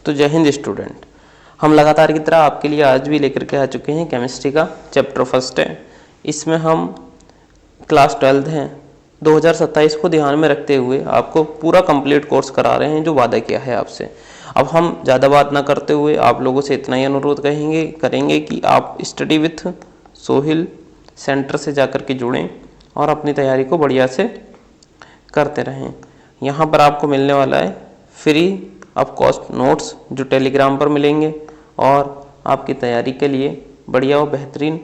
तो जय हिंद स्टूडेंट। हम लगातार की तरह आपके लिए आज भी लेकर के आ चुके हैं केमिस्ट्री का चैप्टर फर्स्ट है। इसमें हम क्लास 12 हैं 2027 को ध्यान में रखते हुए आपको पूरा कंप्लीट कोर्स करा रहे हैं जो वादा किया है आपसे। अब हम ज़्यादा बात ना करते हुए आप लोगों से इतना ही अनुरोध करेंगे कि आप स्टडी विथ सोहिल सेंटर से जाकर के जुड़ें और अपनी तैयारी को बढ़िया से करते रहें। यहाँ पर आपको मिलने वाला है फ्री ऑफ कॉस्ट नोट्स जो टेलीग्राम पर मिलेंगे और आपकी तैयारी के लिए बढ़िया और बेहतरीन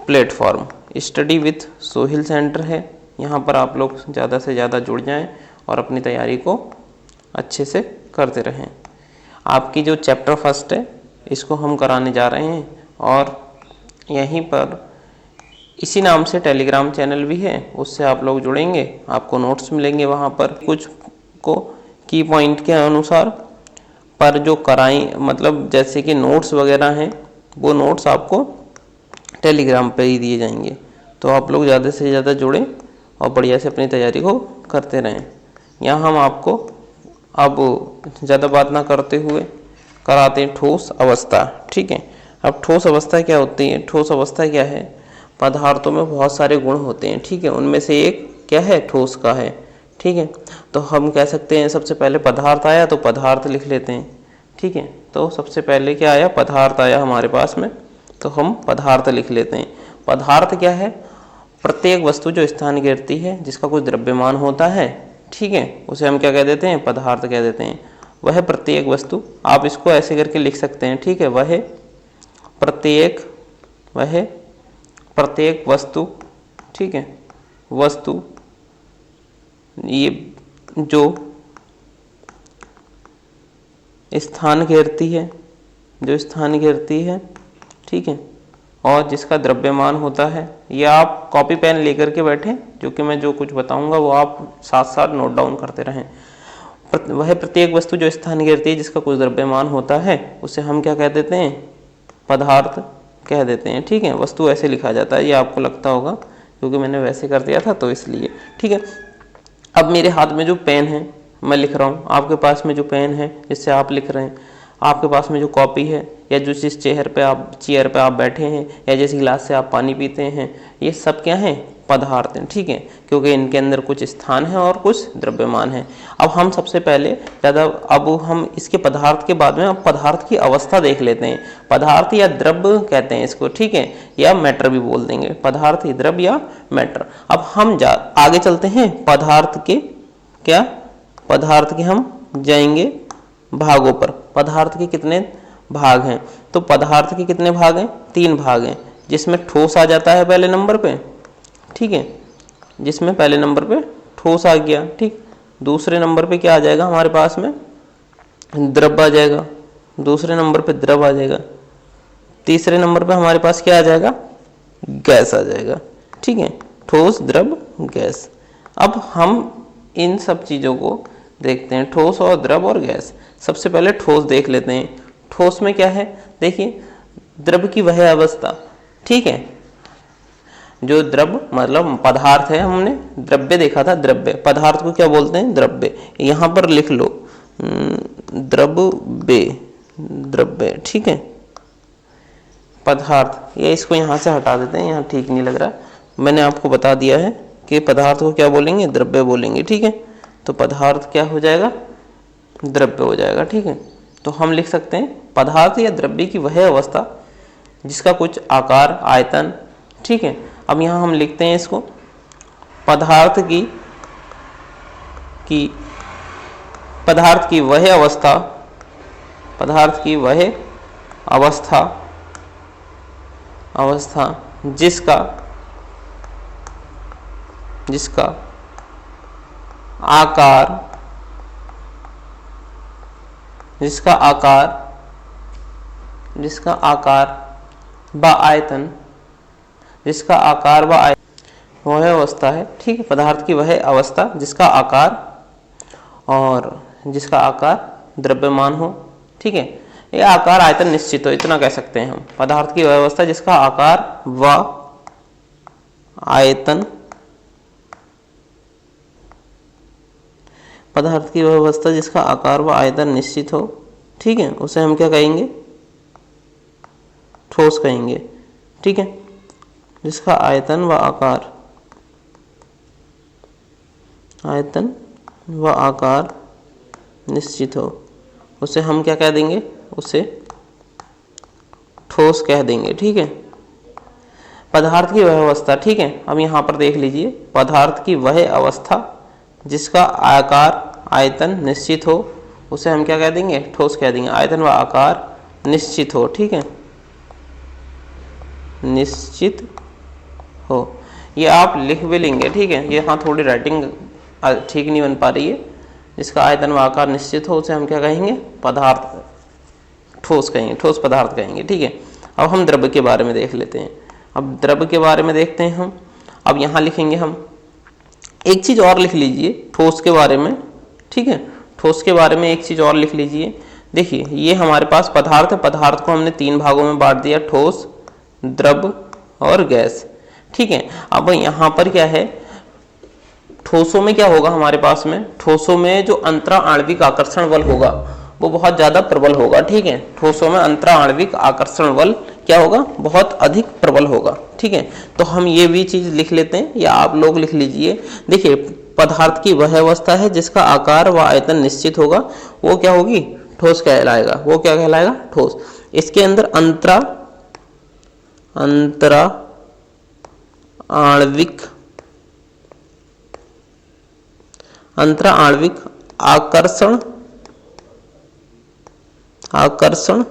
platform study with Sohil centre है। यहाँ पर आप लोग ज़्यादा से ज़्यादा जुड़ जाएं और अपनी तैयारी को अच्छे से करते रहें। आपकी जो चैप्टर फर्स्ट है इसको हम कराने जा रहे हैं और यहीं पर इसी नाम से टेलीग्राम चैनल भी है, उससे आप लोग जुड़ेंगे, आपको नोट्स मिलेंगे वहाँ पर कुछ को की पॉइंट के अनुसार पर जो कराएं, मतलब जैसे कि नोट्स वगैरह हैं वो नोट्स आपको टेलीग्राम पे ही दिए जाएंगे। तो आप लोग ज़्यादा से ज़्यादा जुड़ें और बढ़िया से अपनी तैयारी को करते रहें। यहाँ हम आपको अब ज़्यादा बात ना करते हुए कराते हैं ठोस अवस्था। ठीक है, अब ठोस अवस्था क्या होती है? ठोस अवस्था क्या है? पदार्थों में बहुत सारे गुण होते हैं। ठीक है, उनमें से एक क्या है? ठोस का है। ठीक है, तो हम कह सकते हैं सबसे पहले पदार्थ आया तो पदार्थ लिख लेते हैं। ठीक है, तो सबसे पहले क्या आया? पदार्थ आया हमारे पास में, तो हम पदार्थ लिख लेते हैं। पदार्थ क्या है? प्रत्येक वस्तु जो स्थान घेरती है जिसका कुछ द्रव्यमान होता है, ठीक है, उसे हम क्या कह देते हैं? पदार्थ कह देते हैं। वह प्रत्येक वस्तु, आप इसको ऐसे करके लिख सकते हैं। ठीक है, वह प्रत्येक वस्तु, ठीक है, वस्तु ये जो स्थान घेरती है, ठीक है, और जिसका द्रव्यमान होता है। ये आप कॉपी पेन लेकर के बैठें, जो कि मैं जो कुछ बताऊंगा वो आप साथ साथ नोट डाउन करते रहें। वह प्रत्येक वस्तु जो स्थान घेरती है जिसका कुछ द्रव्यमान होता है उसे हम क्या कह देते हैं? पदार्थ कह देते हैं। ठीक है, वस्तु ऐसे लिखा जाता है, ये आपको लगता होगा क्योंकि मैंने वैसे कर दिया था तो इसलिए। ठीक है, अब मेरे हाथ में जो पेन है मैं लिख रहा हूँ, आपके पास में जो पेन है जिससे आप लिख रहे हैं, आपके पास में जो कॉपी है या जो जिस चेयर पे आप बैठे हैं या जिस गिलास से आप पानी पीते हैं, ये सब क्या है? पदार्थ हैं। ठीक है, क्योंकि इनके अंदर कुछ स्थान है और कुछ द्रव्यमान है। अब हम सबसे पहले अब हम इसके पदार्थ के बाद में अब पदार्थ की अवस्था देख लेते हैं। पदार्थ या द्रव्य कहते हैं इसको, ठीक है, या मैटर भी बोल देंगे, पदार्थ द्रव्य या मैटर। अब हम आगे चलते हैं। पदार्थ के हम जाएंगे भागों पर। पदार्थ के कितने भाग हैं? तो पदार्थ के कितने भाग हैं? 3 भाग हैं, जिसमें ठोस आ जाता है पहले नंबर पे। ठीक है, जिसमें पहले नंबर पे ठोस आ गया। ठीक, दूसरे नंबर पे क्या आ जाएगा हमारे पास में? द्रव आ जाएगा। दूसरे नंबर पे द्रव आ जाएगा। तीसरे नंबर पे हमारे पास क्या आ जाएगा? गैस आ जाएगा। ठीक है, ठोस, द्रव, गैस। अब हम इन सब चीज़ों को देखते हैं, ठोस और द्रव और गैस। सबसे पहले ठोस देख लेते हैं। ठोस में क्या है? देखिए, द्रव की वह अवस्था, ठीक है, जो द्रव मतलब पदार्थ है, हमने द्रव्य देखा था, द्रव्य। पदार्थ को क्या बोलते हैं? द्रव्य। यहाँ पर लिख लो द्रव्य, ठीक है, पदार्थ। ये इसको यहाँ से हटा देते हैं, यहाँ ठीक नहीं लग रहा। मैंने आपको बता दिया है कि पदार्थ को क्या बोलेंगे? द्रव्य बोलेंगे। ठीक है, तो पदार्थ क्या हो जाएगा? द्रव्य हो जाएगा। ठीक है, तो हम लिख सकते हैं पदार्थ या द्रव्य की वह अवस्था जिसका कुछ आकार, आयतन, ठीक है। अब यहाँ हम लिखते हैं इसको पदार्थ की वह अवस्था जिसका आकार व आयतन वह अवस्था है। ठीक है, पदार्थ की वह अवस्था जिसका आकार द्रव्यमान हो। ठीक है, ये आकार आयतन निश्चित हो, इतना कह सकते हैं हम। पदार्थ की वह अवस्था जिसका आकार व आयतन पदार्थ की वह अवस्था जिसका आकार व आयतन निश्चित हो, ठीक है, उसे हम क्या कहेंगे, ठोस कहेंगे। ठीक है, जिसका आयतन व आकार, आयतन व आकार निश्चित हो, उसे हम क्या कह देंगे, उसे ठोस कह देंगे। ठीक है, पदार्थ की वह अवस्था, ठीक है, अब यहाँ पर देख लीजिए, पदार्थ की वह अवस्था जिसका आकार आयतन निश्चित हो, उसे हम क्या कह देंगे, ठोस कह देंगे। आयतन व आकार निश्चित हो, ठीक है, निश्चित हो, ये आप लिख भी लेंगे। ठीक है, ये हाँ थोड़ी राइटिंग ठीक नहीं बन पा रही है। जिसका आयतन व आकार निश्चित हो उसे हम क्या कहेंगे, पदार्थ, ठोस कहेंगे, ठोस पदार्थ कहेंगे। ठीक है, अब हम द्रव्य के बारे में देख लेते हैं। अब द्रव्य के बारे में देखते हैं हम। अब यहाँ लिखेंगे हम, एक चीज और लिख लीजिए ठोस के बारे में। ठीक है, ठोस के बारे में एक चीज और लिख लीजिए। देखिए, ये हमारे पास पदार्थ है, पदार्थ को हमने 3 भागों में बांट दिया, ठोस, द्रव और गैस। ठीक है, अब यहाँ पर क्या है, ठोसों में क्या होगा हमारे पास में, ठोसों में जो अंतरा आणविक आकर्षण बल होगा वो बहुत ज्यादा प्रबल होगा। ठीक है, ठोसों में अंतरा आणविक आकर्षण बल क्या होगा, बहुत अधिक प्रबल होगा। ठीक है, तो हम ये भी चीज लिख लेते हैं, या आप लोग लिख लीजिए। देखिए, पदार्थ की वह अवस्था है जिसका आकार व आयतन निश्चित होगा, वो क्या होगी, ठोस कहलाएगा। वो क्या कहलाएगा, ठोस। इसके अंदर अंतरा आणविक आकर्षण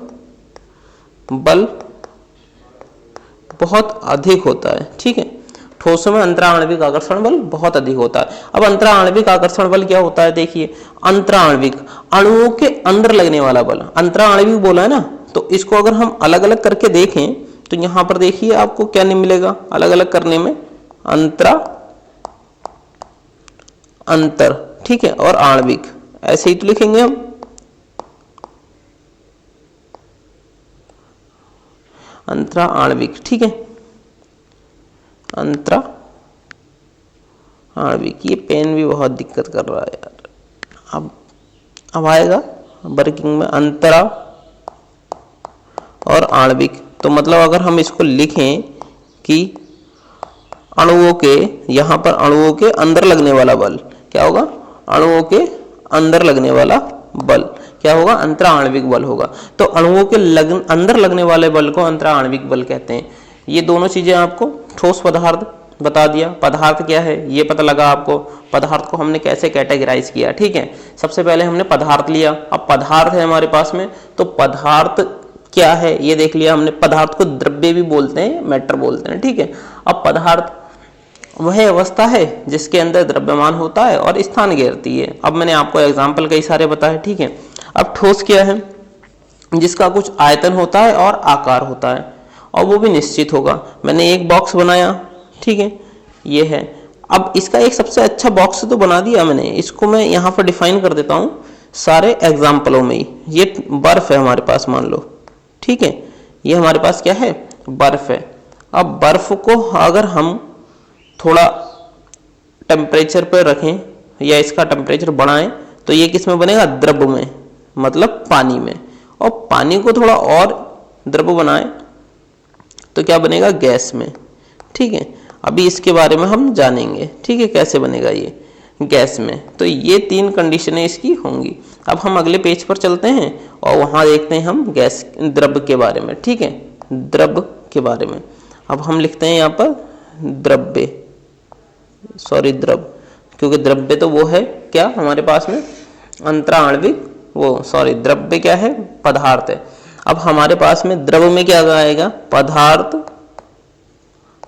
बल बहुत अधिक होता है। ठीक है, ठोसों में अंतरा आणविक आकर्षण बल बहुत अधिक होता है। अब अंतरा आणविक आकर्षण बल क्या होता है, देखिए, अंतरा आणविक, अणुओं के अंदर लगने वाला बल। अंतरा आणविक बोला है ना, तो इसको अगर हम अलग अलग करके देखें तो यहां पर देखिए आपको क्या नहीं मिलेगा अलग अलग करने में, अंतरा, अंतर, ठीक है, और आणविक, ऐसे ही तो लिखेंगे हम। अंतरा आणविक, ठीक है, अंतरा आणविक। ये पेन भी बहुत दिक्कत कर रहा है यार। अब आएगा वर्किंग में अंतरा और आणविक। तो मतलब अगर हम इसको लिखें कि अणुओं के, यहां पर अणुओं के अंदर लगने वाला बल क्या होगा, अणुओं के अंदर लगने वाला बल क्या होगा, अंतरा आणविक बल होगा। तो अणुओं के अंदर लगने वाले बल को अंतरा आणविक बल कहते हैं। ये दोनों चीजें आपको ठोस पदार्थ बता दिया। पदार्थ क्या है ये पता लगा आपको, पदार्थ को हमने कैसे कैटेगराइज किया। ठीक है, सबसे पहले हमने पदार्थ लिया। अब पदार्थ है हमारे पास में, तो पदार्थ क्या है ये देख लिया हमने। पदार्थ को द्रव्य भी बोलते हैं, मैटर बोलते हैं। ठीक है, अब पदार्थ वह अवस्था है जिसके अंदर द्रव्यमान होता है और स्थान घेरती है। अब मैंने आपको एग्जाम्पल कई सारे बताए। ठीक है, अब ठोस क्या है, जिसका कुछ आयतन होता है और आकार होता है, और वो भी निश्चित होगा। मैंने एक बॉक्स बनाया, ठीक है, ये है। अब इसका एक सबसे अच्छा बॉक्स तो बना दिया मैंने, इसको मैं यहाँ पर डिफाइन कर देता हूँ सारे एग्जाम्पलों में ही। ये बर्फ है हमारे पास, मान लो, ठीक है, ये हमारे पास क्या है, बर्फ है। अब बर्फ को अगर हम थोड़ा टेम्परेचर पर रखें या इसका टेम्परेचर बढ़ाएं तो ये किस में बनेगा, द्रव में, मतलब पानी में। और पानी को थोड़ा और द्रव बनाएं तो क्या बनेगा, गैस में। ठीक है, अभी इसके बारे में हम जानेंगे। ठीक है, कैसे बनेगा ये गैस में। तो ये 3 कंडीशनें इसकी होंगी। अब हम अगले पेज पर चलते हैं और वहां देखते हैं हम गैस, द्रव के बारे में। ठीक है, द्रव के बारे में अब हम लिखते हैं यहाँ पर द्रव्य, सॉरी द्रव, क्योंकि द्रव्य तो वो है क्या हमारे पास में, अंतरा आणविक, वो सॉरी द्रव्य क्या है, पदार्थ है। अब हमारे पास में द्रव में क्या आएगा, पदार्थ,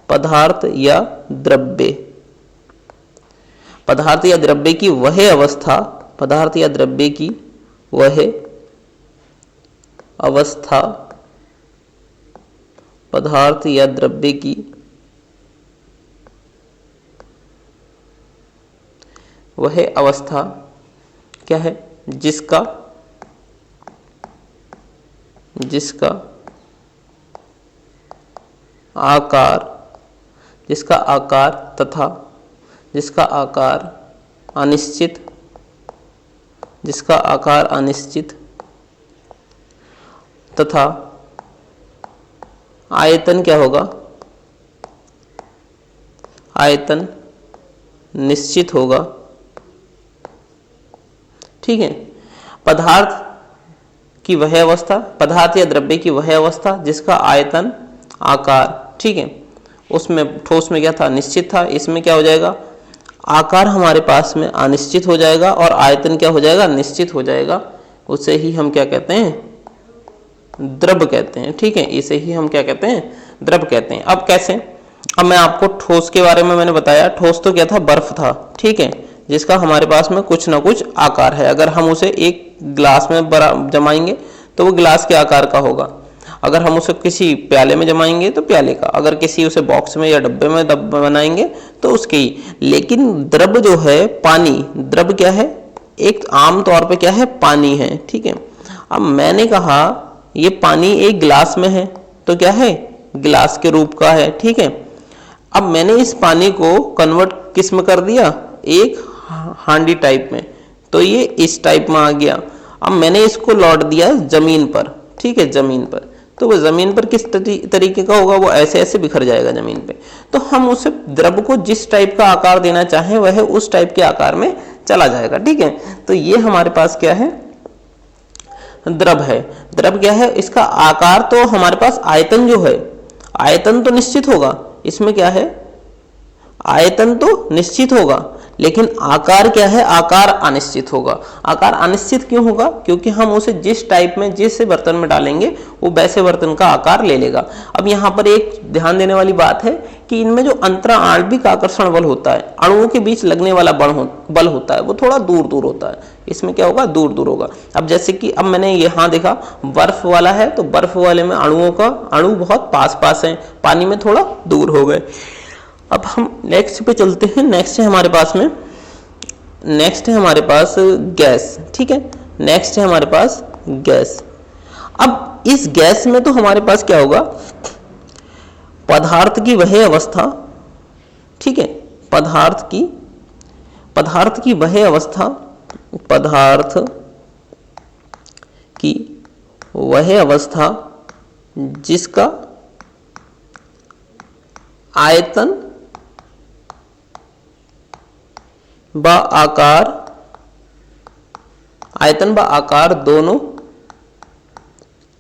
पदार्थ या द्रव्य। पदार्थ या द्रव्य की वह अवस्था, पदार्थ या द्रव्य की वह अवस्था, पदार्थ या द्रव्य की वह अवस्था क्या है, जिसका आकार, जिसका आकार तथा जिसका आकार अनिश्चित, जिसका आकार अनिश्चित तथा आयतन क्या होगा, आयतन निश्चित होगा। ठीक है। पदार्थ की वह अवस्था, पदार्थ या द्रव्य की वह अवस्था जिसका आयतन, आकार, ठीक है, उसमें ठोस में क्या था, निश्चित था, इसमें क्या हो जाएगा, आकार हमारे पास में अनिश्चित हो जाएगा और आयतन क्या हो जाएगा, निश्चित हो जाएगा। उसे ही हम क्या कहते हैं, द्रव कहते हैं। ठीक है, इसे ही हम क्या कहते हैं, द्रव कहते हैं। अब कैसे, अब मैं आपको ठोस के बारे में मैंने बताया, ठोस तो क्या था, बर्फ था। ठीक है, जिसका हमारे पास में कुछ ना कुछ आकार है। अगर हम उसे एक ग्लास में जमाएंगे तो वो ग्लास के आकार का होगा, अगर हम उसे किसी प्याले में जमाएंगे तो प्याले का, अगर किसी उसे बॉक्स में या डब्बे में बनाएंगे तो उसके ही। लेकिन द्रव जो है, पानी, द्रव क्या है, एक आम तौर पे क्या है, पानी है। ठीक है, अब मैंने कहा ये पानी एक गिलास में है तो क्या है, गिलास के रूप का है। ठीक है, अब मैंने इस पानी को कन्वर्ट किस में कर दिया, एक हांडी टाइप में, तो ये इस टाइप में आ गया। अब मैंने इसको लौट दिया जमीन पर। ठीक है, जमीन पर, तो वो जमीन पर किस तरीके का होगा, वो ऐसे ऐसे बिखर जाएगा जमीन पे। तो हम उसे द्रव को जिस टाइप का आकार देना चाहें वह उस टाइप के आकार में चला जाएगा। ठीक है, तो ये हमारे पास क्या है, द्रव है। द्रव क्या है, इसका आकार तो हमारे पास, आयतन जो है, आयतन तो निश्चित होगा, इसमें क्या है, आयतन तो निश्चित होगा, लेकिन आकार क्या है, आकार अनिश्चित होगा। आकार अनिश्चित क्यों होगा, क्योंकि हम उसे जिस टाइप में, जिस बर्तन में डालेंगे वो वैसे बर्तन का आकार ले लेगा। अब यहाँ पर एक ध्यान देने वाली बात है कि इनमें जो अंतराण्विक आकर्षण बल होता है, अणुओं के बीच लगने वाला बल होता है, वो थोड़ा दूर दूर होता है। इसमें क्या होगा, दूर दूर होगा। अब जैसे कि अब मैंने यहाँ देखा बर्फ वाला है, तो बर्फ वाले में अणु बहुत पास पास है, पानी में थोड़ा दूर हो गए। अब हम नेक्स्ट पे चलते हैं। नेक्स्ट है हमारे पास में, नेक्स्ट है हमारे पास गैस। ठीक है, नेक्स्ट है हमारे पास गैस। अब इस गैस में तो हमारे पास क्या होगा, पदार्थ की वह अवस्था, ठीक है, पदार्थ की वह अवस्था, पदार्थ की वह अवस्था जिसका आयतन व आकार, आयतन व आकार दोनों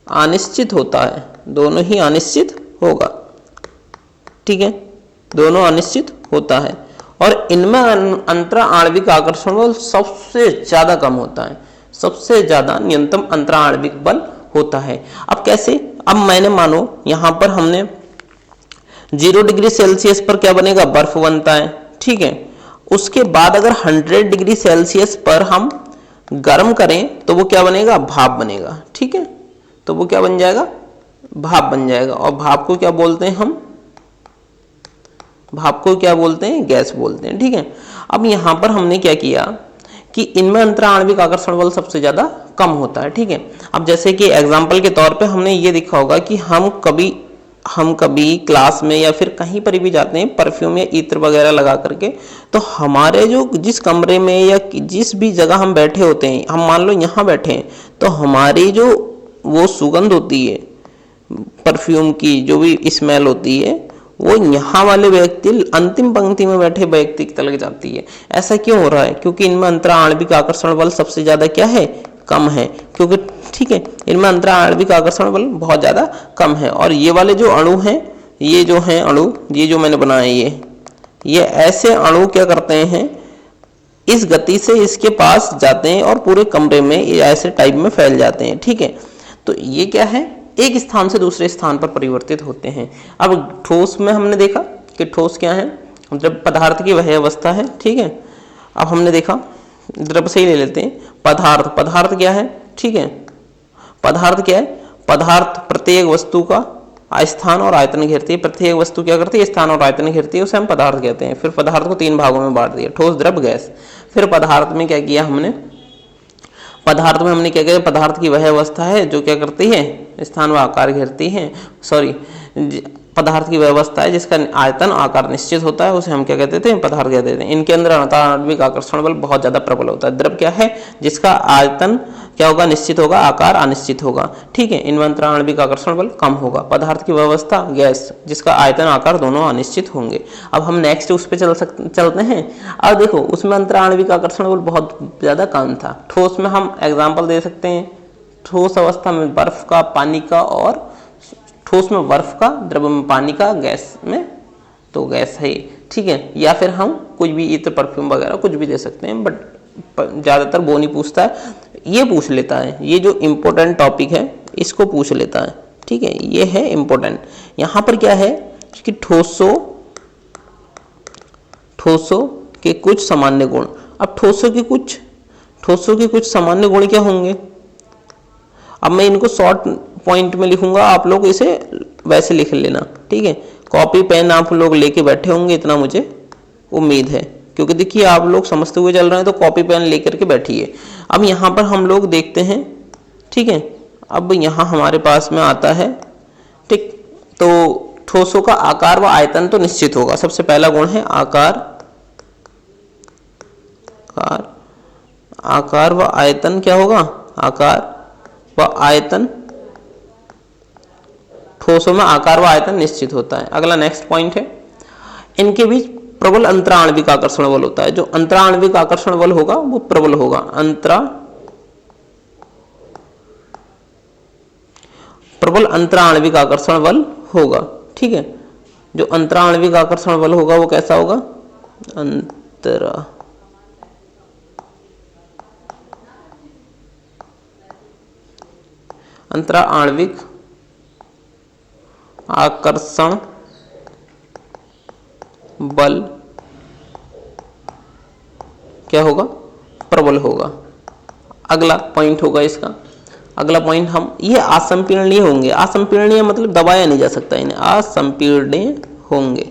अनिश्चित होता है, दोनों ही अनिश्चित होगा। ठीक है, दोनों अनिश्चित होता है और इनमें अंतराण्विक आकर्षण बल सबसे ज्यादा कम होता है, सबसे ज्यादा न्यूनतम अंतराण्विक बल होता है। अब कैसे, अब मैंने मानो यहां पर हमने 0 डिग्री सेल्सियस पर क्या बनेगा, बर्फ बनता है। ठीक है, उसके बाद अगर 100 डिग्री सेल्सियस पर हम गर्म करें तो वो क्या बनेगा, भाप बनेगा। ठीक है, तो वो क्या बन जाएगा, भाप बन जाएगा। और भाप को क्या बोलते हैं हम, भाप को क्या बोलते हैं, गैस बोलते हैं। ठीक है, अब यहां पर हमने क्या किया कि इनमें अंतराण्विक आकर्षण बल सबसे ज्यादा कम होता है। ठीक है, अब जैसे कि एग्जाम्पल के तौर पे हमने ये देखा होगा कि हम कभी क्लास में या फिर कहीं पर भी जाते हैं परफ्यूम या इत्र वगैरह लगा करके, तो हमारे जो जिस कमरे में या जिस भी जगह हम बैठे होते हैं, हम मान लो यहाँ बैठे हैं, तो हमारी जो वो सुगंध होती है परफ्यूम की, जो भी स्मेल होती है, वो यहाँ वाले व्यक्ति, अंतिम पंक्ति में बैठे व्यक्ति तक लग जाती है। ऐसा क्यों हो रहा है, क्योंकि इनमें अंतराण्विक आकर्षण बल सबसे ज्यादा क्या है, कम है। क्योंकि ठीक है, इनमें अंतराण्विक आकर्षण बल बहुत ज्यादा कम है। और ये वाले जो अणु हैं, ये जो हैं अणु, ये जो मैंने बनाए, ये ऐसे अणु क्या करते हैं, इस गति से इसके पास जाते हैं और पूरे कमरे में ऐसे टाइप में फैल जाते हैं। ठीक है, तो ये क्या है, एक स्थान से दूसरे स्थान पर परिवर्तित होते हैं। अब ठोस में हमने देखा कि ठोस क्या है, जब पदार्थ की वह अवस्था है। ठीक है, अब हमने देखा, द्रव से ही ले लेते हैं, पदार्थ क्या है। ठीक है, पदार्थ क्या है, पदार्थ प्रत्येक वस्तु का स्थान और आयतन घेरती है। प्रत्येक वस्तु क्या करती है, स्थान और आयतन घेरती है, उसे हम पदार्थ कहते हैं। फिर पदार्थ को 3 भागों में बांट दिया, ठोस, द्रव, गैस। फिर पदार्थ में क्या किया हमने, पदार्थ में हमने क्या किया, पदार्थ की वह अवस्था है जो क्या करती है, स्थान व आकार घेरती है, पदार्थ की व्यवस्था है जिसका आयतन आकार निश्चित होता है, उसे हम क्या कहते थे, पदार्थ कहते थे। इनके अंदर अंतराण्विक आकर्षण बल बहुत ज्यादा प्रबल होता है। द्रव क्या है, जिसका आयतन क्या होगा, निश्चित होगा, आकार अनिश्चित होगा। ठीक है, इनमें अंतराणविक आकर्षण बल कम होगा। पदार्थ की व्यवस्था गैस, जिसका आयतन आकार दोनों अनिश्चित होंगे। अब हम नेक्स्ट उस पर चलते हैं। अब देखो उसमें अंतराणविक आकर्षण बल बहुत ज्यादा कम था। ठोस में हम एग्जाम्पल दे सकते हैं, ठोस अवस्था में बर्फ का, पानी का, और ठोस में बर्फ का, द्रव में पानी का, गैस में तो गैस है। ठीक है, या फिर हम कुछ भी इत्र, परफ्यूम वगैरह कुछ भी दे सकते हैं, बट ज्यादातर वो नहीं पूछता है, ये पूछ लेता है। ये जो इंपॉर्टेंट टॉपिक है इसको पूछ लेता है। ठीक है, ये है इंपॉर्टेंट। यहां पर क्या है कि ठोसों के कुछ सामान्य गुण। अब ठोसों के कुछ सामान्य गुण क्या होंगे, अब मैं इनको शॉर्ट पॉइंट में लिखूंगा, आप लोग इसे वैसे लिख लेना। ठीक है, कॉपी पेन आप लोग लेके बैठे होंगे, इतना मुझे उम्मीद है, क्योंकि देखिए आप लोग समझते हुए चल रहे हैं तो कॉपी पेन लेकर के बैठिए। अब यहाँ पर हम लोग देखते हैं। ठीक है, अब यहाँ हमारे पास में आता है। ठीक, तो ठोसों का आकार व आयतन तो निश्चित होगा। सबसे पहला गुण है आकार व आयतन। क्या होगा, आकार व आयतन। ठोसों में आकार व आयतन निश्चित होता है। अगला नेक्स्ट पॉइंट है, इनके बीच प्रबल अंतराणविक आकर्षण बल होता है। जो अंतराणविक आकर्षण बल होगा वो प्रबल होगा। प्रबल अंतराणविक आकर्षण बल होगा। ठीक है, जो अंतराणविक आकर्षण बल होगा वो कैसा होगा, अंतराणविक आकर्षण बल क्या होगा, प्रबल होगा। अगला पॉइंट होगा इसका, अगला पॉइंट हम ये असंपीडनीय होंगे। असंपीडनीय मतलब दबाया नहीं जा सकता इन्हें, असंपीडनीय होंगे।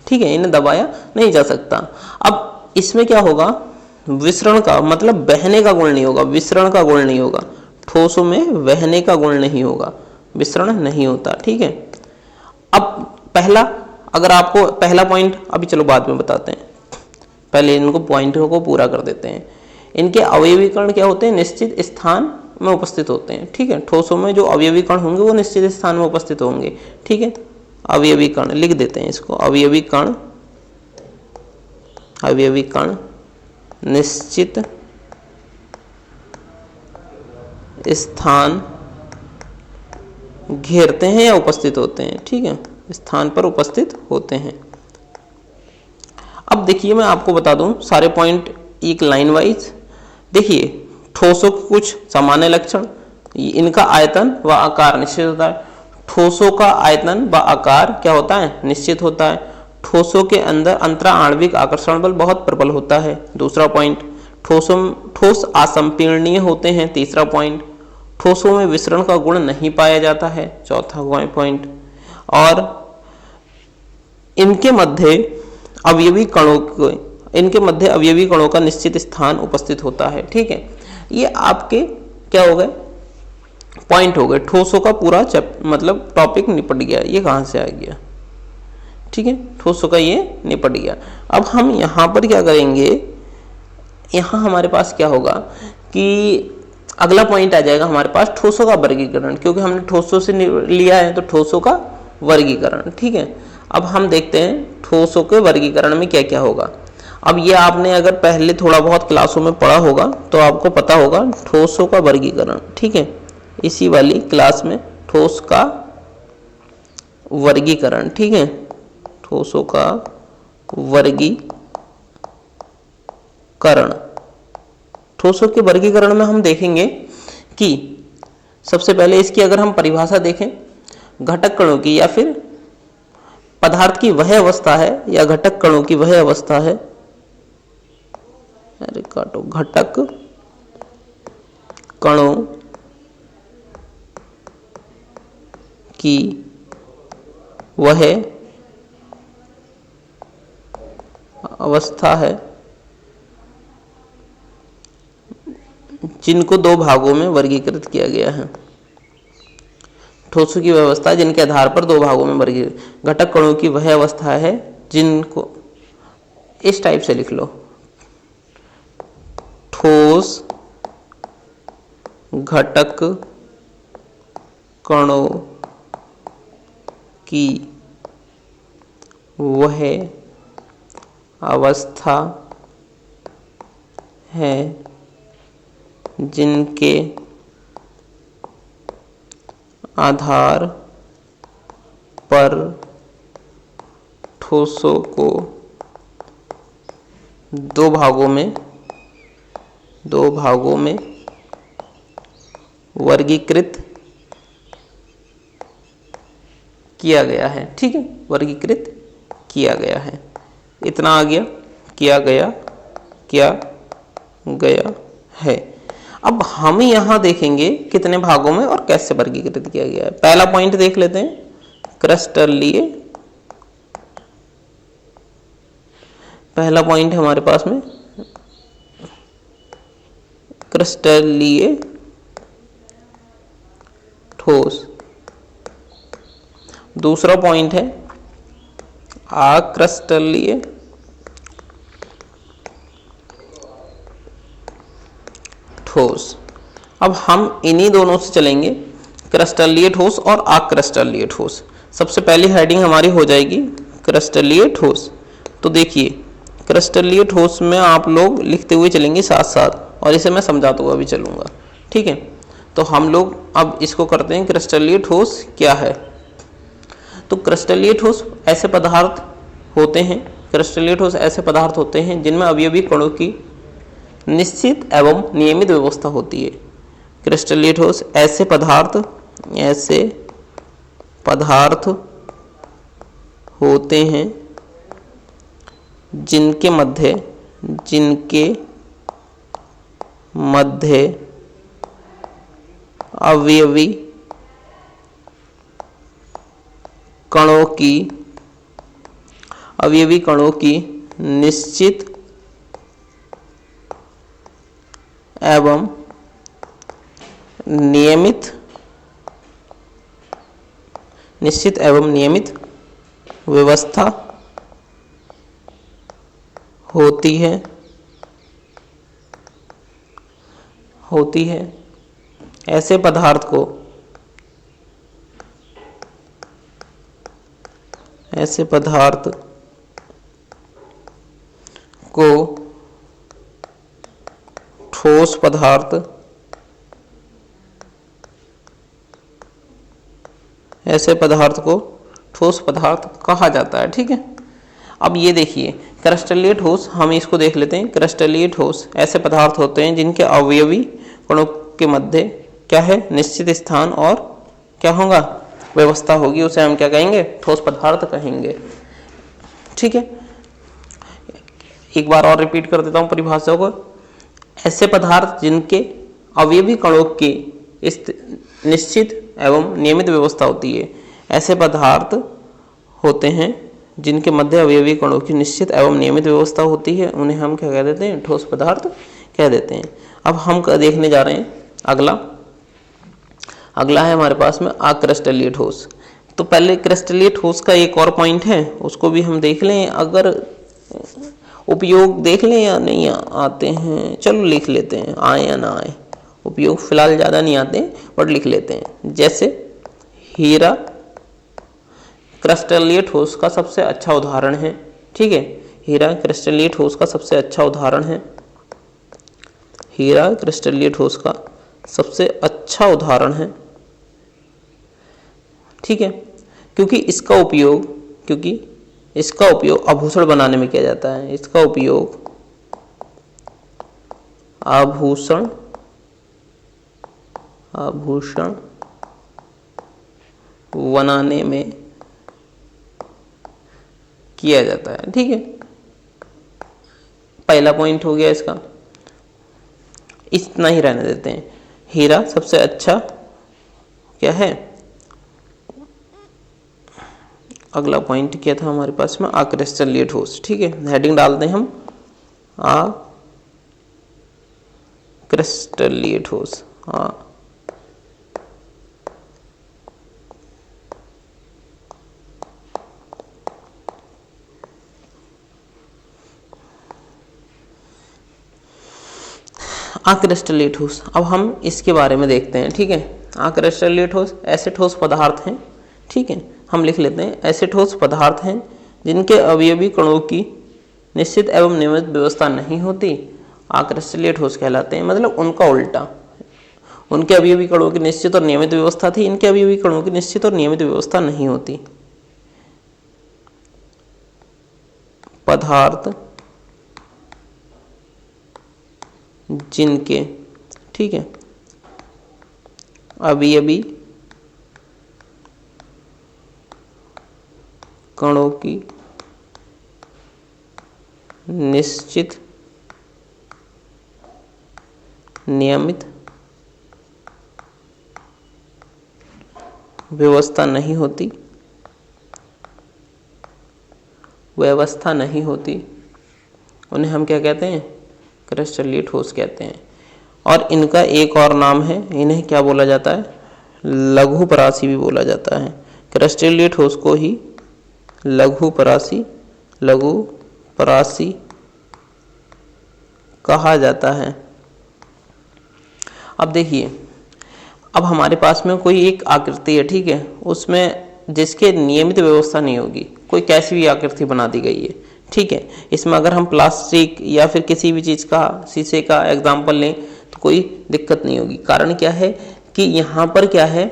ठीक है, इन्हें दबाया नहीं जा सकता। अब इसमें क्या होगा, विसरण का मतलब बहने का गुण नहीं होगा, विसरण का गुण नहीं होगा। ठोसों में बहने का गुण नहीं होगा, विसरण नहीं होता। ठीक है, अब पहला, अगर आपको पहला पॉइंट अभी चलो बाद में बताते हैं, पहले इनको पॉइंटों को पूरा कर देते हैं। इनके अवयवीकरण क्या होते हैं, निश्चित स्थान में उपस्थित होते हैं। ठीक है, ठोसों में जो अवयवीकरण होंगे वो निश्चित स्थान में उपस्थित होंगे। ठीक है, अवयवीकरण लिख देते हैं इसको, अवयवीकरण निश्चित स्थान घेरते हैं या उपस्थित होते हैं। ठीक है, स्थान पर उपस्थित होते हैं। अब देखिए मैं आपको बता दूं सारे पॉइंट एक लाइन वाइज। देखिए ठोसों के कुछ सामान्य लक्षण, इनका आयतन व आकार निश्चित होता है। ठोसों का आयतन व आकार क्या होता है, निश्चित होता है। ठोसों के अंदर अंतराणविक आकर्षण बल बहुत प्रबल होता है। दूसरा पॉइंट, ठोस असंपीडनीय होते हैं। तीसरा पॉइंट, ठोसों में विसरण का गुण नहीं पाया जाता है। चौथा पॉइंट, और इनके मध्य अवयवी कणों का निश्चित स्थान उपस्थित होता है। ठीक है, ये आपके क्या हो गए, पॉइंट हो गए। ठोसों का पूरा मतलब टॉपिक निपट गया। ये कहां से आ गया, ठीक है, ठोसों का ये निपट गया। अब हम यहां पर क्या करेंगे, यहां हमारे पास क्या होगा कि अगला पॉइंट आ जाएगा हमारे पास ठोसों का वर्गीकरण, क्योंकि हमने ठोसों से लिया है तो ठोसों का वर्गीकरण। ठीक है, अब हम देखते हैं ठोसों के वर्गीकरण में क्या क्या होगा। अब ये आपने अगर पहले थोड़ा बहुत क्लासों में पढ़ा होगा तो आपको पता होगा ठोसों का वर्गीकरण। ठीक है, इसी वाली क्लास में ठोस का वर्गीकरण। ठीक है, ठोसों का वर्गीकरण, ठोसों के वर्गीकरण में हम देखेंगे कि सबसे पहले इसकी अगर हम परिभाषा देखें, घटक कणों की या फिर पदार्थ की वह अवस्था है या घटक कणों की वह अवस्था है, अरे काटो, घटक कणों की वह अवस्था है जिनको दो भागों में वर्गीकृत किया गया है। ठोसों की व्यवस्था जिनके आधार पर दो भागों में वर्गीकृत, घटक कणों की वह अवस्था है जिनको, इस टाइप से लिख लो, ठोस घटक कणों की वह अवस्था है जिनके आधार पर ठोसों को दो भागों में वर्गीकृत किया गया है। ठीक है, वर्गीकृत किया गया है। इतना आ गया, किया गया है। अब हम यहाँ देखेंगे कितने भागों में और कैसे वर्गीकृत किया गया है। पहला पॉइंट देख लेते हैं, क्रस्टलीय। पहला पॉइंट है हमारे पास में क्रस्टलीय ठोस। दूसरा पॉइंट है अक्रस्टलीय ठोस। अब हम इन्हीं दोनों से चलेंगे, क्रस्टलीय ठोस और अक्रस्टलीय ठोस। सबसे पहली हेडिंग हमारी हो जाएगी क्रस्टलीय ठोस। तो देखिए, क्रस्टलीय ठोस में आप लोग लिखते हुए चलेंगे साथ साथ, और इसे मैं समझाता हुआ भी चलूंगा। ठीक है, तो हम लोग अब इसको करते हैं, क्रिस्टलीय ठोस क्या है। तो क्रिस्टलीय ठोस ऐसे पदार्थ होते हैं जिनमें अवयवी कणों की निश्चित एवं नियमित व्यवस्था होती है। क्रिस्टलीय ठोस ऐसे पदार्थ होते हैं जिनके मध्य अवयवी कणों की निश्चित एवं नियमित व्यवस्था होती है। ऐसे पदार्थ को ठोस पदार्थ कहा जाता है। ठीक है, अब ये देखिए क्रिस्टलीय ठोस, हम इसको देख लेते हैं। क्रिस्टलीय ठोस ऐसे पदार्थ होते हैं जिनके अवयवी कणों के मध्य क्या है, निश्चित स्थान और क्या होगा, व्यवस्था होगी। उसे हम क्या कहेंगे, ठोस पदार्थ कहेंगे। ठीक है, एक बार और रिपीट कर देता हूं परिभाषा को। ऐसे पदार्थ जिनके अवयवी कणों की निश्चित एवं नियमित व्यवस्था होती है। ऐसे पदार्थ होते हैं जिनके मध्य अवयवी कणों की निश्चित एवं नियमित व्यवस्था होती है, उन्हें हम क्या कह देते हैं, ठोस पदार्थ कह देते हैं। अब हम देखने जा रहे हैं अगला है हमारे पास में अक्रिस्टलीय ठोस। तो पहले क्रिस्टलीय ठोस का एक और पॉइंट है, उसको भी हम देख लें। अगर उपयोग देख लें या नहीं आते हैं, चलो लिख लेते हैं, आए या ना आए। उपयोग फिलहाल ज़्यादा नहीं आते बट लिख लेते हैं। जैसे हीरा क्रिस्टलीय ठोस का सबसे अच्छा उदाहरण है। ठीक है, हीरा क्रिस्टलीय ठोस का सबसे अच्छा उदाहरण है। हीरा क्रिस्टलीय ठोस का सबसे अच्छा उदाहरण है। ठीक है, क्योंकि इसका उपयोग आभूषण बनाने में किया जाता है। इसका उपयोग आभूषण बनाने में किया जाता है। ठीक है, पहला पॉइंट हो गया इसका, इतना ही रहने देते हैं। हीरा सबसे अच्छा क्या है, अगला पॉइंट क्या था हमारे पास में, अक्रिस्टलीय ठोस। ठीक है, हेडिंग डालते हैं हम अक्रिस्टलीय ठोस। अक्रिस्टलीय ठोस, अब हम इसके बारे में देखते हैं। ठीक है, अक्रिस्टलीय ठोस ऐसे ठोस पदार्थ हैं, ठीक है, हम लिख लेते हैं, ऐसे ठोस पदार्थ हैं जिनके अवयवी कणों की निश्चित एवं नियमित व्यवस्था नहीं होती, अक्रिस्टलीय ठोस कहलाते हैं। मतलब उनका उल्टा, उनके अवयवी कणों की निश्चित और नियमित व्यवस्था थी, इनके अवयवी कणों की निश्चित और नियमित व्यवस्था नहीं होती। पदार्थ जिनके, ठीक है, अवयवी कणों की निश्चित नियमित व्यवस्था नहीं होती, उन्हें हम क्या कहते हैं? क्रिस्टलीय ठोस कहते हैं। और इनका एक और नाम है, इन्हें क्या बोला जाता है? लघुपरासी भी बोला जाता है। क्रिस्टलीय ठोस को ही लघुपरासी कहा जाता है। अब देखिए, अब हमारे पास में कोई एक आकृति है, ठीक है, उसमें जिसके नियमित व्यवस्था नहीं होगी, कोई कैसी भी आकृति बना दी गई है, ठीक है, इसमें अगर हम प्लास्टिक या फिर किसी भी चीज़ का, शीशे का एग्जाम्पल लें तो कोई दिक्कत नहीं होगी। कारण क्या है कि यहाँ पर क्या है,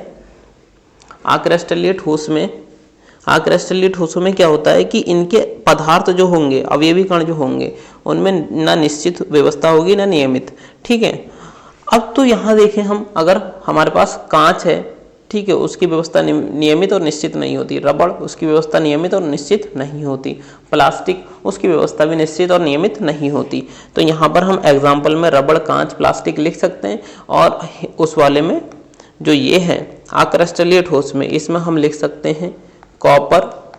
अक्रिस्टलीय ठोसों में क्या होता है कि इनके पदार्थ जो होंगे, अवयवी कण जो होंगे, उनमें ना निश्चित व्यवस्था होगी ना नियमित। ठीक है, अब तो यहाँ देखें हम, अगर हमारे पास कांच है, ठीक है, उसकी व्यवस्था नियमित और निश्चित नहीं होती। रबड़, उसकी व्यवस्था नियमित और निश्चित नहीं होती। प्लास्टिक, उसकी व्यवस्था भी निश्चित और नियमित नहीं होती। तो यहाँ पर हम एग्जाम्पल में रबड़, कांच, प्लास्टिक लिख सकते हैं। और उस वाले में जो ये है अक्रिस्टलीय ठोस में, इसमें हम लिख सकते हैं कॉपर,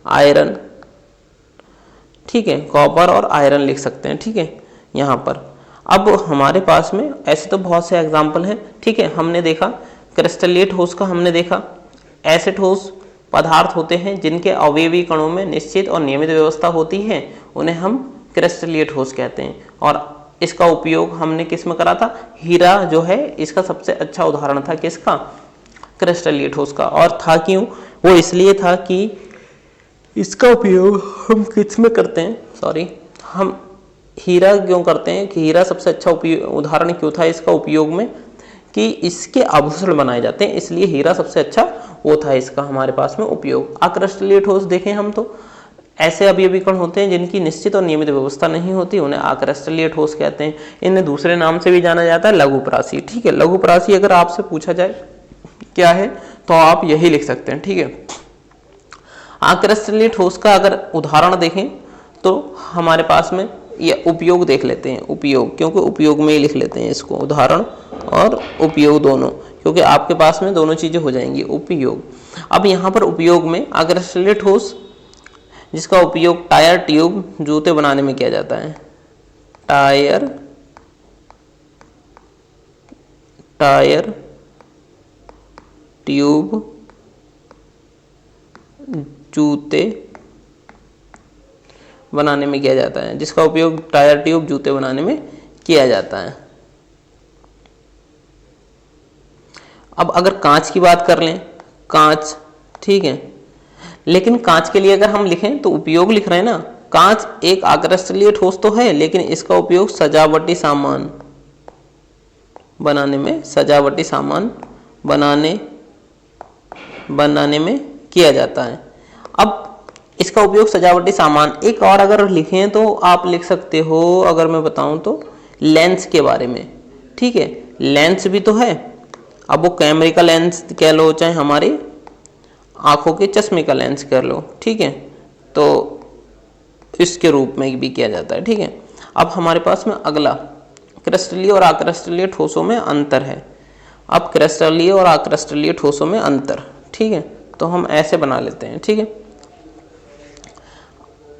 आयरन, ठीक है, कॉपर और आयरन लिख सकते हैं। ठीक है, यहाँ पर अब हमारे पास में ऐसे तो बहुत से एग्जाम्पल हैं। ठीक है, हमने देखा क्रिस्टलीय ठोस का, हमने देखा ऐसे ठोस पदार्थ होते हैं जिनके अवयवी कणों में निश्चित और नियमित व्यवस्था होती है, उन्हें हम क्रिस्टलीय ठोस कहते हैं। और इसका उपयोग हमने किस में करा था? हीरा जो है इसका सबसे अच्छा उदाहरण था, किसका? क्रिस्टलीय ठोस का। और था क्यों? वो इसलिए था कि इसका उपयोग हम किस में करते हैं, हम हीरा क्यों करते हैं कि हीरा सबसे अच्छा उदाहरण क्यों था इसका उपयोग में, कि इसके आभूषण बनाए जाते हैं, इसलिए हीरा सबसे अच्छा वो था इसका हमारे पास में उपयोग। अक्रिस्टलीय ठोस देखें हम तो ऐसे अवयवी कण होते हैं जिनकी निश्चित और नियमित व्यवस्था नहीं होती, उन्हें अक्रिस्टलीय ठोस कहते हैं। इन्हें दूसरे नाम से भी जाना जाता है, लघुपरासी। ठीक है, लघुपरासी अगर आपसे पूछा जाए क्या है तो आप यही लिख सकते हैं। ठीक है, अक्रिस्टलीय ठोस का अगर उदाहरण देखें तो हमारे पास में ये उपयोग देख लेते हैं, उपयोग, क्योंकि उपयोग में ही लिख लेते हैं इसको, उदाहरण और उपयोग दोनों, क्योंकि आपके पास में दोनों चीजें हो जाएंगी। उपयोग, अब यहाँ पर उपयोग में अक्रिस्टलीय ठोस जिसका उपयोग टायर, ट्यूब, जूते बनाने में किया जाता है। टायर, ट्यूब, जूते बनाने में किया जाता है, जिसका उपयोग टायर, ट्यूब, जूते बनाने में किया जाता है। अब अगर कांच की बात कर लें, कांच, ठीक है, लेकिन कांच के लिए अगर हम लिखें तो उपयोग लिख रहे हैं ना, कांच एक अक्रिस्टलीय ठोस तो है, लेकिन इसका उपयोग सजावटी सामान बनाने में, सजावटी सामान बनाने में किया जाता है। अब इसका उपयोग सजावटी सामान, एक और अगर लिखें तो आप लिख सकते हो, अगर मैं बताऊं तो लेंस के बारे में। ठीक है, लेंस भी तो है, अब वो कैमरे का लेंस कह लो, चाहे हमारे आंखों के चश्मे का लेंस कर लो, ठीक है, तो इसके रूप में भी किया जाता है। ठीक है, अब हमारे पास में अगला क्रिस्टलीय और अक्रिस्टलीय ठोसों में अंतर है। अब क्रिस्टलीय और अक्रिस्टलीय ठोसों में अंतर, ठीक है, तो हम ऐसे बना लेते हैं। ठीक है,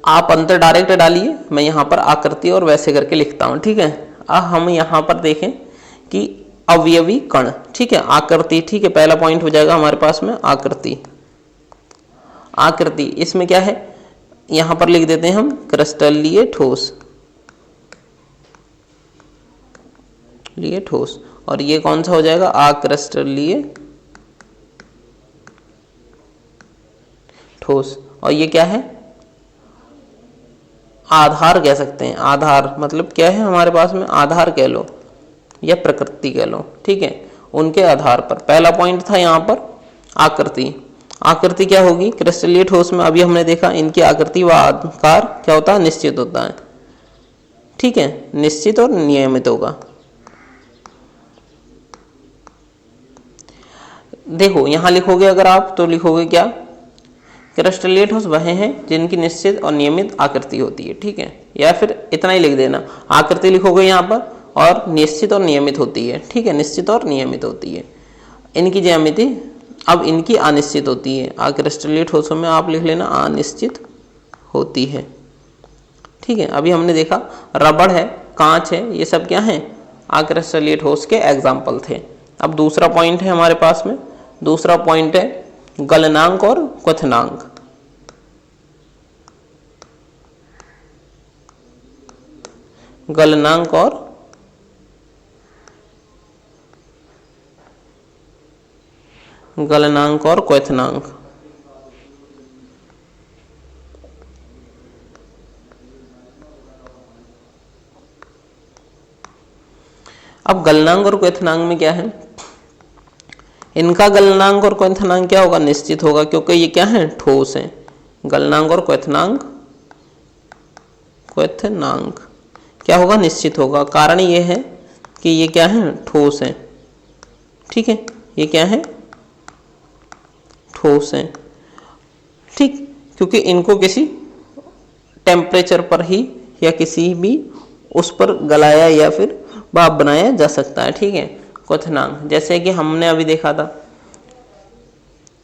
आप अंतर डायरेक्ट डालिए, मैं यहाँ पर आकृति और वैसे करके लिखता हूँ। ठीक है, अब हम यहाँ पर देखें कि अवयवी कण, ठीक है, आकृति, ठीक है, पहला पॉइंट हो जाएगा हमारे पास में आकृति। आकृति इसमें क्या है, यहाँ पर लिख देते हैं हम क्रिस्टलीय ठोस। लिए ठोस, और ये कौन सा हो जाएगा, अक्रिस्टलीय ठोस। और ये क्या है, आधार कह सकते हैं। आधार मतलब क्या है हमारे पास में, आधार कह लो या प्रकृति कह लो, ठीक है, उनके आधार पर। पहला पॉइंट था यहाँ पर आकृति। आकृति क्या होगी क्रिस्टलीय ठोस में, अभी हमने देखा इनकी आकृति व आकार क्या होता है, निश्चित होता है, ठीक है, निश्चित और नियमित होगा। देखो यहां लिखोगे अगर आप तो लिखोगे क्या, क्रिस्टलीय ठोस वह हैं जिनकी निश्चित और नियमित आकृति होती है, ठीक है, या फिर इतना ही लिख देना, आकृति लिखोगे यहाँ पर और निश्चित और नियमित होती है, ठीक है, निश्चित और नियमित होती है। इनकी ज्यामिति अब इनकी अनिश्चित होती है, अक्रिस्टलीय ठोसों में आप लिख लेना अनिश्चित होती है, ठीक है। अभी हमने देखा रबड़ है, कांच है, ये सब क्या है, अक्रिस्टलीय ठोस के एग्जाम्पल थे। अब दूसरा पॉइंट है हमारे पास में, दूसरा पॉइंट है गलनांक और क्वथनांक। गलनांक और क्वथनांक। अब गलनांक और क्वथनांक में क्या है, इनका गलनांक और क्वथनांक क्या होगा, निश्चित होगा, क्योंकि ये क्या है, ठोस है। गलनांक और क्वथनांक क्या होगा, निश्चित होगा। कारण ये है कि ये क्या है, ठोस है, ठीक है, ये क्या है, ठोस है, ठीक, क्योंकि इनको किसी टेम्परेचर पर ही या किसी भी उस पर गलाया या फिर भाप बनाया जा सकता है, ठीक है। क्वथनांक जैसे कि हमने अभी देखा था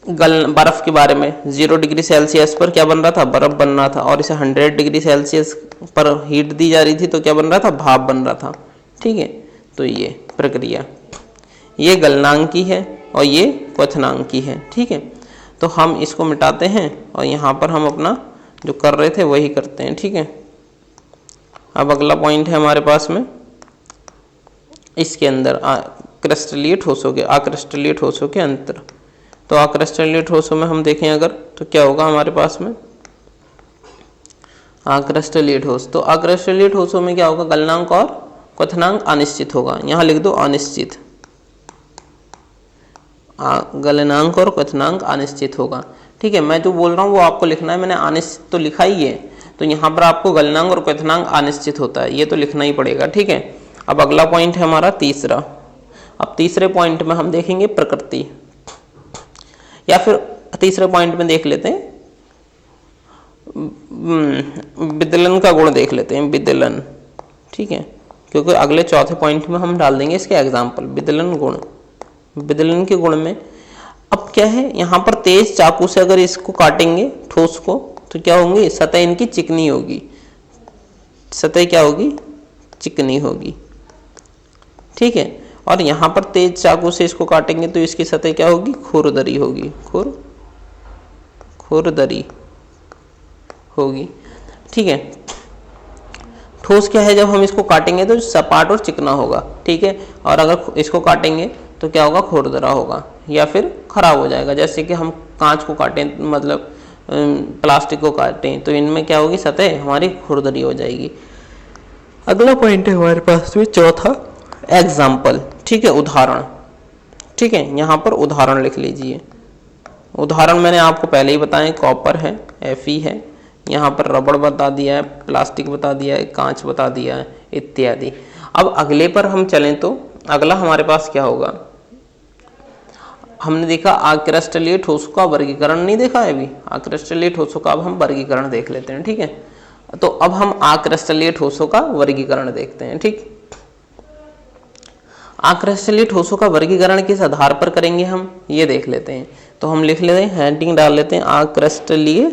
बर्फ के बारे में, 0 डिग्री सेल्सियस पर क्या बन रहा था, बर्फ बन रहा था, और इसे 100 डिग्री सेल्सियस पर हीट दी जा रही थी तो क्या बन रहा था, भाप बन रहा था, ठीक है। तो ये प्रक्रिया ये गलनांक की है और ये क्वथनांक की है, ठीक है। तो हम इसको मिटाते हैं और यहाँ पर हम अपना जो कर रहे थे वही करते हैं, ठीक है। अब अगला पॉइंट है हमारे पास में, इसके अंदर क्रिस्टलीय ठोसों के अक्रिस्टलीय ठोसों के अंतर। तो अक्रिस्टलीय ठोसों में हम देखें अगर तो क्या होगा हमारे पास में, अक्रिस्टलीय ठोस, तो अक्रिस्टलीय ठोसों में क्या होगा, गलनांक और क्वथनांक अनिश्चित होगा। यहाँ लिख दो अनिश्चित, गलनांक और क्वथनांक अनिश्चित होगा, ठीक है। मैं जो बोल रहा हूँ वो आपको लिखना है, मैंने अनिश्चित तो लिखा ही है, तो यहाँ पर आपको गलनांक और क्वथनांक अनिश्चित होता है, ये तो लिखना ही पड़ेगा, ठीक है। अब अगला पॉइंट है हमारा तीसरा। अब तीसरे पॉइंट में हम देखेंगे प्रकृति, या फिर तीसरे पॉइंट में देख लेते हैं विदलन का गुण देख लेते हैं, विदलन, ठीक है, क्योंकि अगले चौथे पॉइंट में हम डाल देंगे इसके एग्जाम्पल। विदलन गुण, विदलन के गुण में अब क्या है, यहाँ पर तेज चाकू से अगर इसको काटेंगे ठोस को तो क्या होंगी, सतह इनकी चिकनी होगी, सतह क्या होगी, चिकनी होगी, ठीक है। और यहाँ पर तेज चाकू से इसको काटेंगे तो इसकी सतह क्या होगी, खुरदरी होगी, खुरदरी होगी, ठीक है। ठोस क्या है, जब हम इसको काटेंगे तो सपाट और चिकना होगा, ठीक है, और अगर इसको काटेंगे तो क्या होगा, खुरदरा होगा या फिर खराब हो जाएगा। जैसे कि हम कांच को काटें, मतलब प्लास्टिक को काटें, तो इनमें क्या होगी, सतह हमारी खुरदरी हो जाएगी। अगला पॉइंट है हमारे पास में चौथा, एग्जाम्पल, ठीक है, उदाहरण, ठीक है। यहाँ पर उदाहरण लिख लीजिए। उदाहरण मैंने आपको पहले ही बताया, कॉपर है, Fe है, यहाँ पर रबड़ बता दिया है, प्लास्टिक बता दिया है, कांच बता दिया है, इत्यादि। अब अगले पर हम चलें तो अगला हमारे पास क्या होगा, हमने देखा अक्रिस्टलीय ठोसों का वर्गीकरण नहीं देखा है अभी, अक्रिस्टलीय ठोसों का अब हम वर्गीकरण देख लेते हैं, ठीक है। तो अब हम अक्रिस्टलीय ठोसों का वर्गीकरण देखते हैं, ठीक। अक्रिस्टलीय ठोसों का वर्गीकरण किस आधार पर करेंगे हम, ये देख लेते हैं। तो हम लिख लेते हैं, हेडिंग डाल लेते हैं, अक्रिस्टलीय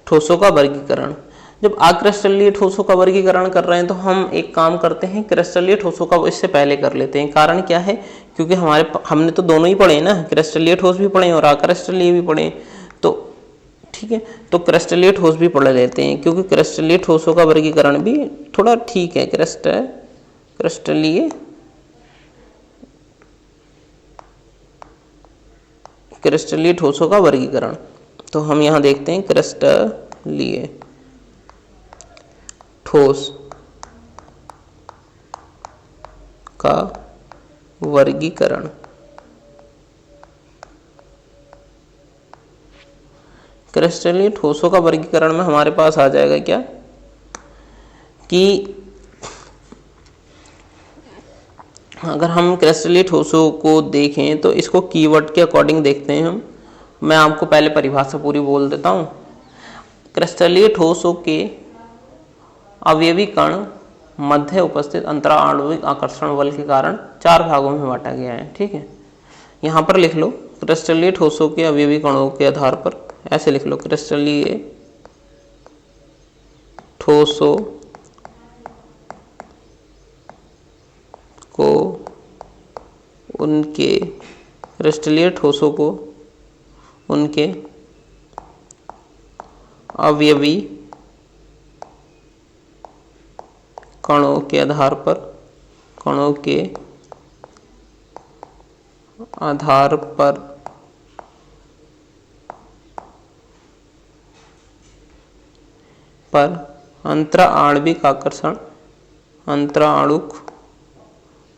ठोसों का वर्गीकरण। जब अक्रिस्टलीय ठोसों का वर्गीकरण कर रहे हैं तो हम एक काम करते हैं, क्रिस्टलीय ठोसों का इससे पहले कर लेते हैं। कारण क्या है, क्योंकि हमने तो दोनों ही पढ़े ना, क्रिस्टलीय ठोस भी पढ़े और अक्रिस्टलीय भी पढ़े, तो ठीक है, तो क्रिस्टलीय ठोस भी पढ़ लेते हैं, क्योंकि क्रिस्टलीय ठोसों का वर्गीकरण भी थोड़ा ठीक है, क्रिस्टलीय ठोसों का वर्गीकरण। तो हम यहाँ देखते हैं क्रिस्टलीय ठोस का वर्गीकरण। क्रिस्टलीय ठोसों का वर्गीकरण में हमारे पास आ जाएगा क्या कि अगर हम क्रिस्टलीय ठोसों को देखें तो इसको कीवर्ड के अकॉर्डिंग देखते हैं हम। मैं आपको पहले परिभाषा पूरी बोल देता हूँ। क्रिस्टलीय ठोसों के अवयवी कण मध्य उपस्थित अंतराणुविक आकर्षण बल के कारण 4 भागों में बांटा गया है। ठीक है, यहाँ पर लिख लो क्रिस्टलीय ठोसों के अवयवी कणों के आधार पर, ऐसे लिख लो क्रिस्टलीय ठोसों को उनके अवयवी कणों के आधार पर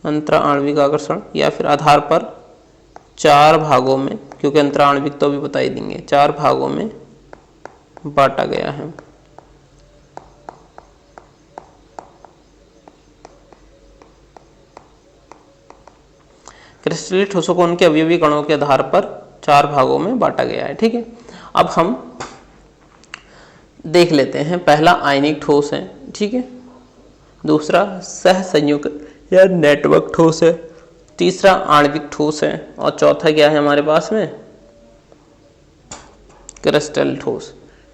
अंतराणविक आकर्षण या फिर आधार पर 4 भागों में, क्योंकि अंतराणविक तो अभी बता ही देंगे, 4 भागों में बांटा गया है। क्रिस्टलीय ठोसों को उनके अवयवी कणों के आधार पर 4 भागों में बांटा गया है। ठीक है, अब हम देख लेते हैं। पहला आयनिक ठोस है, ठीक है, दूसरा सहसंयुग या नेटवर्क ठोस है, तीसरा आणविक ठोस है और चौथा क्या है हमारे पास में, क्रिस्टल ठोस।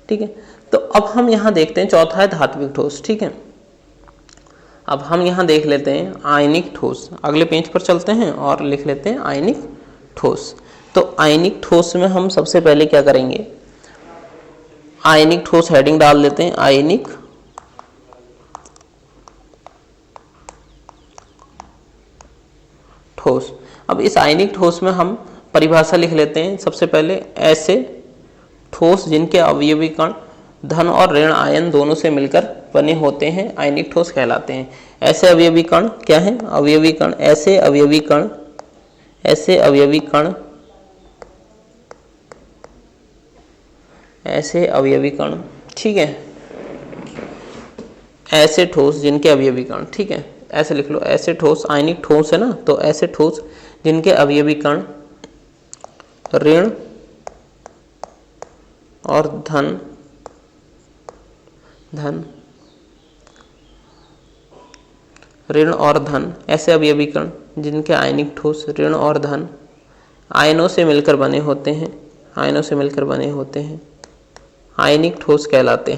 ठीक है, तो अब हम यहाँ देखते हैं चौथा है धात्विक ठोस। ठीक है, अब हम यहाँ देख लेते हैं आयनिक ठोस। अगले पेज पर चलते हैं और लिख लेते हैं आयनिक ठोस। तो आयनिक ठोस में हम सबसे पहले क्या करेंगे, आयनिक ठोस हेडिंग डाल देते हैं, आयनिक ठोस। अब इस आयनिक ठोस में हम परिभाषा लिख लेते हैं सबसे पहले, ऐसे ठोस जिनके अवयवी कण धन और ऋण आयन दोनों से मिलकर बने होते हैं आयनिक ठोस कहलाते हैं। ऐसे अवयवी कण क्या है, अवयवी कण, ऐसे अवयवी कण, ठीक है, ऐसे ठोस जिनके अवयवी कण, ठीक है, ऐसे लिख लो, ऐसे ठोस, आयनिक ठोस है ना, तो ऐसे ठोस जिनके अवयवी कण ऋण और धन ऋण और धन, ऐसे अवयवी कण जिनके आयनिक ठोस ऋण और धन आयनों से मिलकर बने होते हैं, आयनिक ठोस कहलाते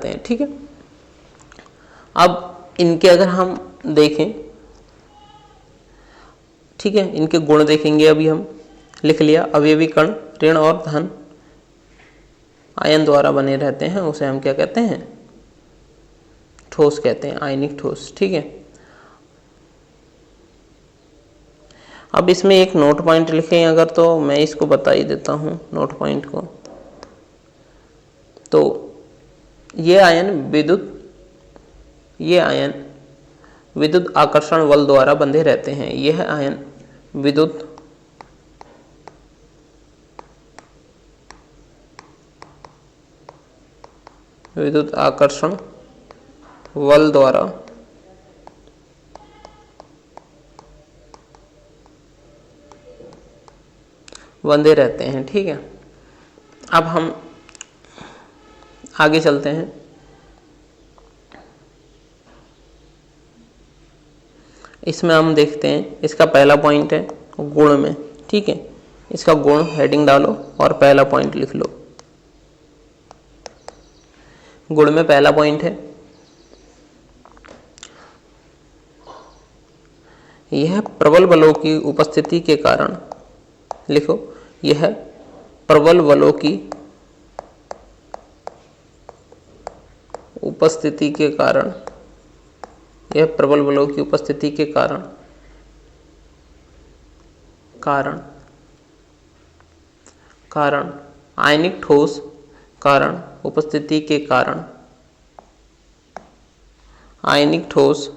हैं, ठीक है। अब इनके अगर हम देखें, ठीक है, इनके गुण देखेंगे अभी हम, लिख लिया, अवयवी कण ऋण और धन आयन द्वारा बने रहते हैं, उसे हम क्या कहते हैं, ठोस कहते हैं, आयनिक ठोस। ठीक है, अब इसमें एक नोट पॉइंट लिखें अगर, तो मैं इसको बता ही देता हूं नोट पॉइंट को। तो ये आयन विद्युत आकर्षण बल द्वारा बंधे रहते हैं। यह आयन विद्युत आकर्षण बल द्वारा बंधे रहते हैं। ठीक है, अब हम आगे चलते हैं। इसमें हम देखते हैं, इसका पहला पॉइंट है गुण में, ठीक है, इसका गुण हेडिंग डालो और पहला पॉइंट लिख लो। गुण में पहला पॉइंट है, यह प्रबल बलों की उपस्थिति के कारण, लिखो, यह प्रबल बलों की उपस्थिति के कारण यह प्रबल बलों की उपस्थिति के कारण आयनिक ठोस उपस्थिति के कारण आयनिक ठोस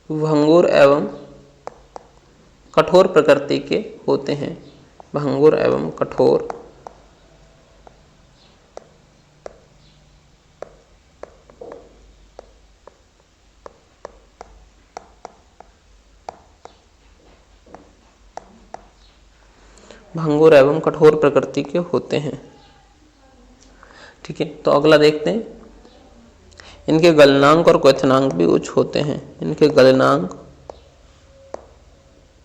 भंगुर एवं कठोर प्रकृति के होते हैं। भंगुर एवं कठोर प्रकृति के होते हैं। ठीक है, तो अगला देखते हैं। इनके गलनांक और क्वथनांक भी उच्च होते हैं। इनके गलनांक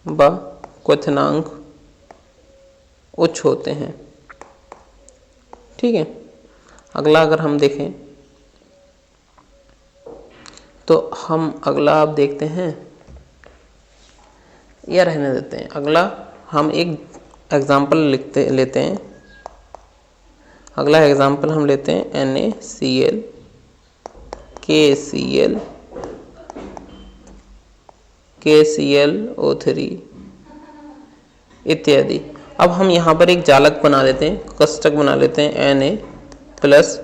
व क्वथनांक उच्च होते हैं। ठीक है, अगला अगर हम देखें तो हम अगला आप देखते हैं या रहने देते हैं। अगला हम एक एग्जाम्पल लेते हैं। अगला एग्जाम्पल हम लेते हैं NaCl, KCl, KClO3 इत्यादि। अब हम यहाँ पर एक जालक बना लेते हैं, कष्टक बना लेते हैं। Na प्लस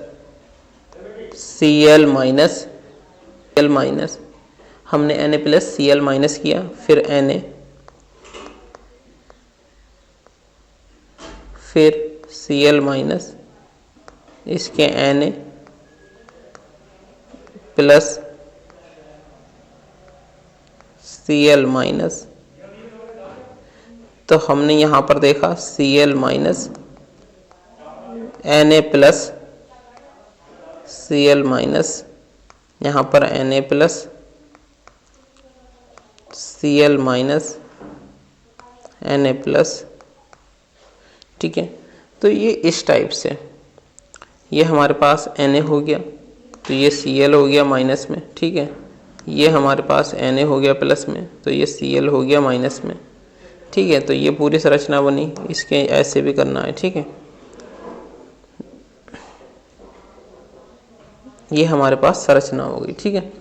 Cl माइनस हमने Na प्लस Cl माइनस किया, फिर Na, फिर Cl माइनस, इसके Na प्लस Cl माइनस। तो हमने यहाँ पर देखा Cl minus, Na plus Cl minus, यहाँ पर Na plus Cl minus, Na plus. ठीक है, तो ये इस टाइप से, ये हमारे पास Na हो गया, तो ये Cl हो गया माइनस में। ठीक है, ये हमारे पास Na हो गया प्लस में, तो ये Cl हो गया माइनस में। ठीक है, तो ये पूरी संरचना बनी। इसके ऐसे भी करना है। ठीक है, ये हमारे पास संरचना होगी। ठीक है।